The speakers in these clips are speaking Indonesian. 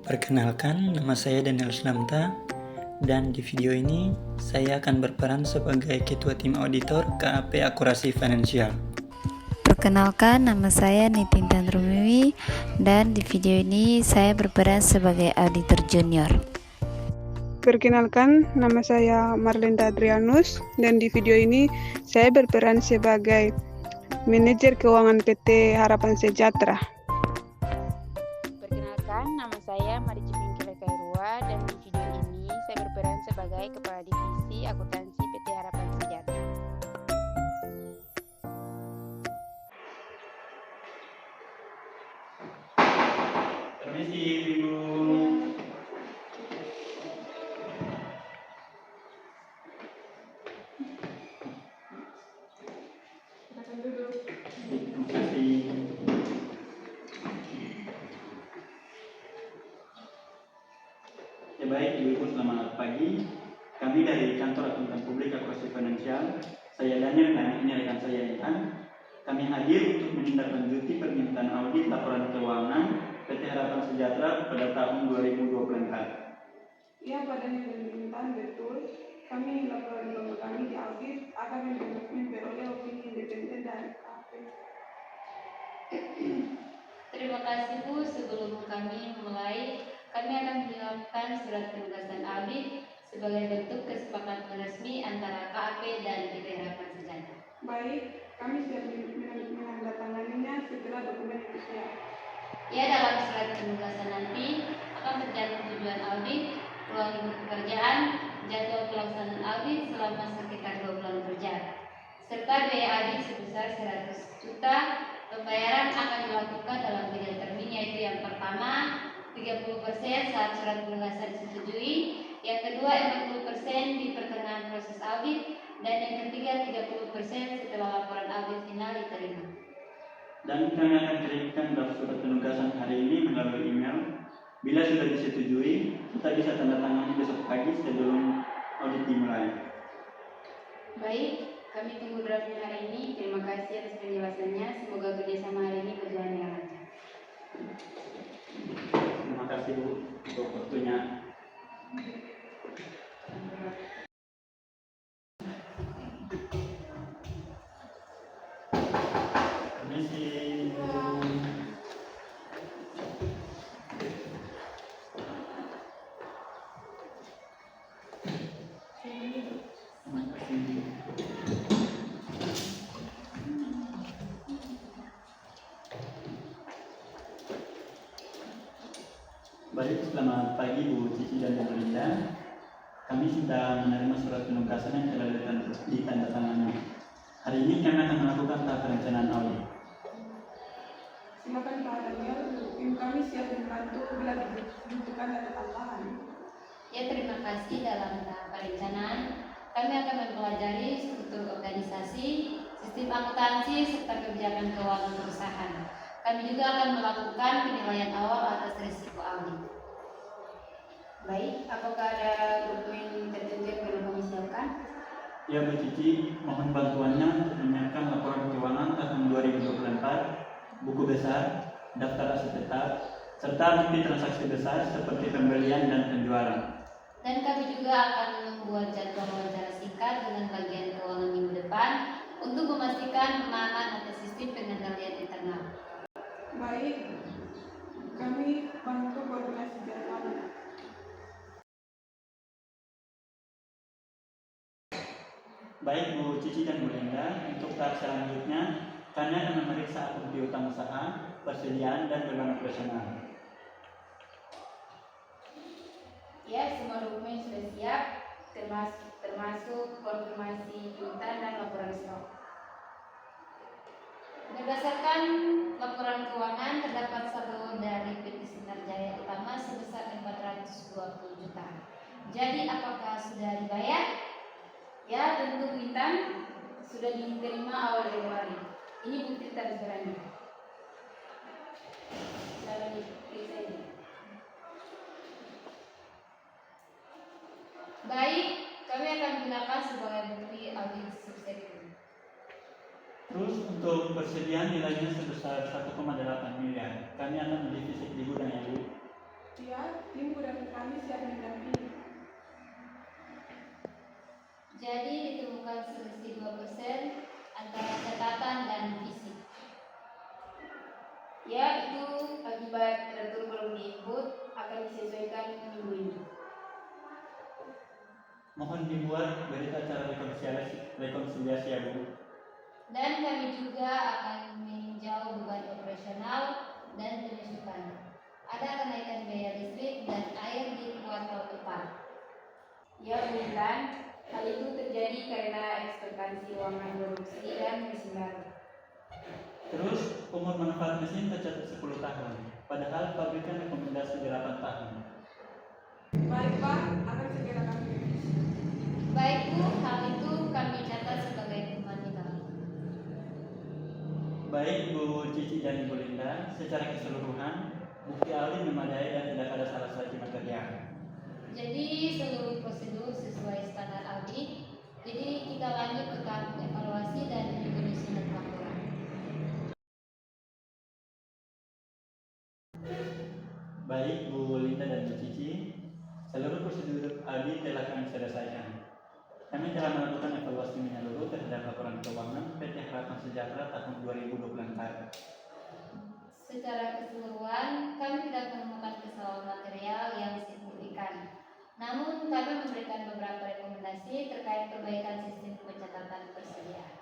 Perkenalkan, nama saya Daniel Snamta, dan di video ini saya akan berperan sebagai Ketua Tim Auditor KAP Akurasi Finansial. Perkenalkan, nama saya Nitintan Rumiwi, dan di video ini saya berperan sebagai Auditor Junior. Perkenalkan, nama saya Marlenda Adrianus, dan di video ini saya berperan sebagai Manajer Keuangan PT Harapan Sejahtera. Perkenalkan, nama saya Marici Pinggile Kairua, dan di video ini saya berperan sebagai Kepala Divisi Akuntansi PT Harapan Sejahtera. Permisi, Ibu. Terima kasih. Ya baik, Ibu-Ibu, selamat pagi. Kami dari Kantor Akuntan Publik Akurasi Finansial, saya Daniel dan ini rekan saya Intan. Kami hadir untuk menindaklanjuti permintaan audit laporan keuangan PT Harapan Sejahtera pada tahun 2024. Ya, Pak Daniel dan Intan, betul. Kami laporan kami diaudit akan memperoleh opini independen dari KAP. Terima kasih Bu. Sebelum kami mulai, kami akan menyiapkan surat penugasan audit sebagai bentuk kesepakatan resmi antara KAP dan PT Harapan Sejahtera. Baik, kami siap menandatanganinya setelah dokumen itu siap. Ya, dalam surat penugasan nanti akan tercantum tujuan audit, ruang lingkup pekerjaan, jadwal pelaksanaan audit selama sekitar 2 bulan kerja, serta biaya audit sebesar 100 juta. Pembayaran akan dilakukan dalam 3 termin, yaitu yang pertama 30% saat surat penugasan disetujui, yang kedua 40% di pertengahan proses audit, dan yang ketiga 30% setelah laporan audit final diterima. Dan kami akan kirimkan draft surat penugasan hari ini melalui email. Bila sudah disetujui, kita bisa tanda tangani besok pagi sebelum audit dimulai. Baik, kami tunggu draftnya hari ini. Terima kasih atas penjelasannya. Semoga kerjasama hari ini berjalan dengan lancar. Terima kasih Bu untuk waktunya. Permisi. Terima kasih. Baik, selamat pagi Bu Cici dan Bu Linda. Kami sudah menerima surat penugasan yang telah ditandatangani. Hari ini kami akan melakukan tahap perencanaan audit. Silakan Pak Daniel, tim kami siap membantu bila dibutuhkan data tambahan. Ya, terima kasih. Dalam tahap perencanaan, kami akan mempelajari struktur organisasi, sistem akuntansi, serta kebijakan keuangan perusahaan. Kami juga akan melakukan penilaian awal atas risiko audit. Baik, apakah ada dokumen tertentu yang perlu kami siapkan? Ya Bu Cici, mohon bantuannya untuk menyiapkan laporan keuangan tahun 2024, buku besar, daftar aset tetap, serta bukti transaksi besar seperti pembelian dan penjualan. Dan kami juga akan membuat jadwal wawancara singkat dengan bagian keuangan minggu depan untuk memastikan pemahaman atas sistem pengendalian internal. Baik, kami bantu koordinasi jadwalnya. Baik Bu Cici dan Bu Linda, untuk tahap selanjutnya kami akan memeriksa akun piutang usaha, persediaan dan beban operasional. Ya, semua dokumen sudah siap, termasuk konfirmasi piutang dan laporan stok. Berdasarkan laporan keuangan, terdapat saldo dari PT Sinar Jaya Utama sebesar 420 juta. Jadi, apakah sudah dibayar? Ya, tentu Intan sudah diterima awal Januari. Ini bukti transferannya. Lalu diperiksa ini. Baik, Kami akan gunakan sebagai bukti audit subsektor. Terus untuk persediaan nilainya sebesar 1,8 miliar. Kami akan mendefisit di gudang ya Bu. Ya, tim gudang kami siap mendampingi. Jadi ditemukan selisih 2% antara catatan dan visi. Ya, itu akibat retur belum diinput akan disesuaikan minggu ini. Mohon dibuat berita acara rekonsiliasi ya Bu. Dan kami juga akan meninjau beban operasional dan penyusutan. Ada kenaikan biaya listrik dan air di kuartal depan. Ya, Bu Intan, hal itu terjadi karena ekspektasi ruangan produksi dan mesin baru. Terus umur manfaat mesin tercatat 10 tahun. Padahal pabrikan rekomendasi 8 tahun. Baik Pak, akan segera kami revisi. Baik Bu, hal itu kami catat sebagai humanitar. Baik Bu Cici dan Ibu Linda, secara keseluruhan bukti audit memadai dan tidak ada salah satu material. Jadi seluruh prosedur sesuai standar audit. Jadi kita lanjut ke tahap evaluasi dan penyusunan laporan. Baik Bu Linda dan Bu Cici, seluruh prosedur audit telah kami selesaikan. Kami telah melakukan evaluasi menyeluruh terhadap laporan keuangan PT Harapan Sejahtera tahun 2024. Secara keseluruhan, kami tidak menemukan kesalahan material yang signifikan. Namun, kami memberikan beberapa rekomendasi terkait perbaikan sistem pencatatan persediaan.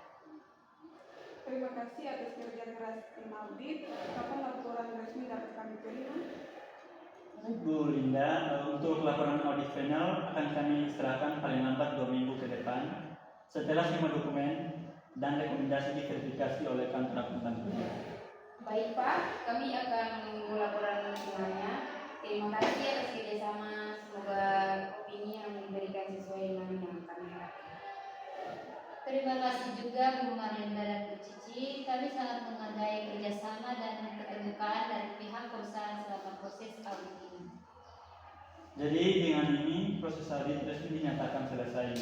Terima kasih atas kerja keras tim audit. Kapan laporan resmi dapat kami terima? Bu Linda, untuk laporan audit final akan kami serahkan paling lambat 2 minggu ke depan setelah semua dokumen dan rekomendasi diverifikasi oleh kantor akuntan kerja. Baik Pak, kami akan menunggu laporan finalnya. Terima kasih atas kerjasama. Semoga opini yang diberikan sesuai dengan yang kami harapkan. Terima kasih juga Bu Marlinda dan Bu Cici. Kami sangat menghargai kerjasama dan keterbukaan dari pihak perusahaan selama proses audit ini. Jadi dengan ini proses audit resmi dinyatakan selesai.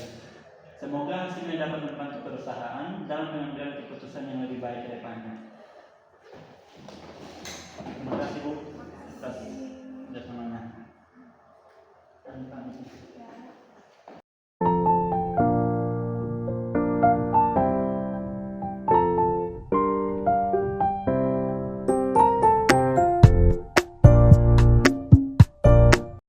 Semoga hasilnya dapat membantu perusahaan dalam pengambilan keputusan yang lebih baik ke depannya. Terima kasih Bu atas